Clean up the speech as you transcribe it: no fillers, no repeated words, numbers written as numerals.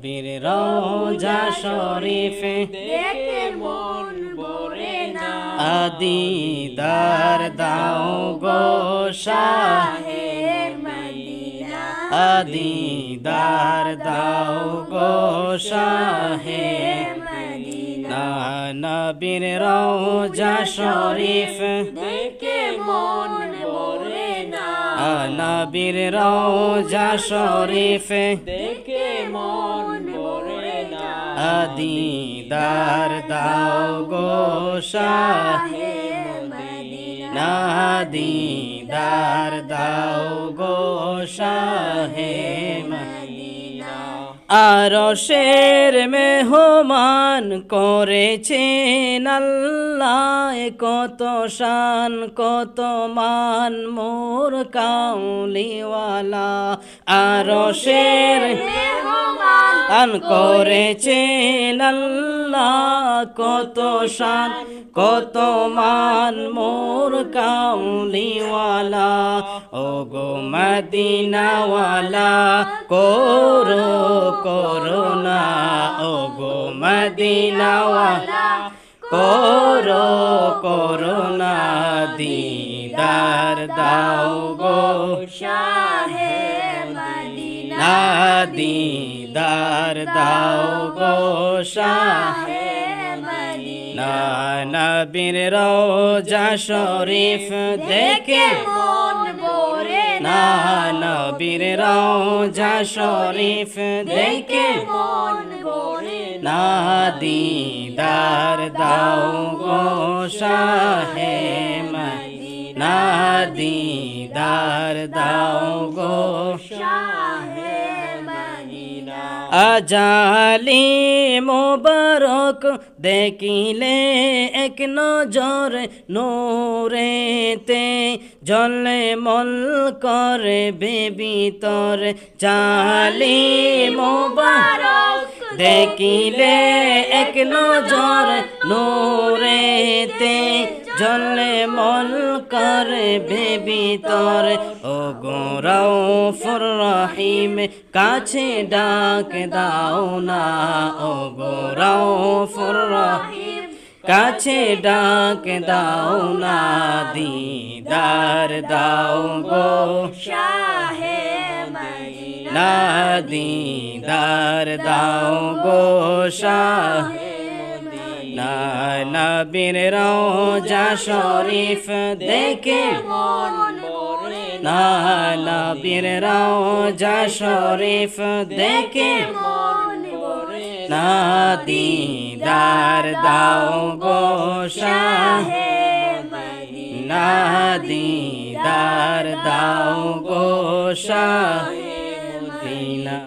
নবীর রওজা শরীফ দেখে মন ভরে না দিদার দাও গো শাহে মদিনা দিদার দাও গো শাহে মদিনা নবীর রওজা শরীফ দেখে মন ভরে না নবীর রওজা শরীফ দেখে মন ভরে না দিদার দাও গো শাহে মদিনা দিদার দাও গো শাহে মদিনা আরশের মেহমান করেছেন আল্লাহ কত শান কত মান মোর কাউলিওয়ালা আরশের মেহমান করেছেন আল্লাহ কত শান কত মান মোর কাউলিওয়ালা ও গো মদিনাওয়ালা করো করুণা ও গো মদিনাওয়ালা করো করুণা দিদার দাও গো শাহে মদিনা দিদার দাও গো শাহে মদিনা নবীর রওজা শরীফ দেখে মন ভরে না নবীর রওজা শরীফ দেখে মন ভরে না দিদার দাও গো শাহে মদিনা দিদার দাও গো শাহে মদিনা আজালি মোবারক দেখিলে এক নজর নূরেতে জলে মল করে বেবিতর জালি মোবারক দেখিলে এক নজর নূরেতে জলে মল করে বেবিতর ও গো রউফুর রহিম কাছে ডাক দাও না ও গো রউফুর রহিম কাছে ডাক দাও না দিদার দাও গো শাহে মদিনা দিদার দাও গো শাহে নবীর রওজা শরীফ দেখে মন ভরে নবীর রওজা শরীফ দেখে মন ভরে দিদার দাও গো শাহে মদিনা দিদার দাও গো শাহে মদিনা।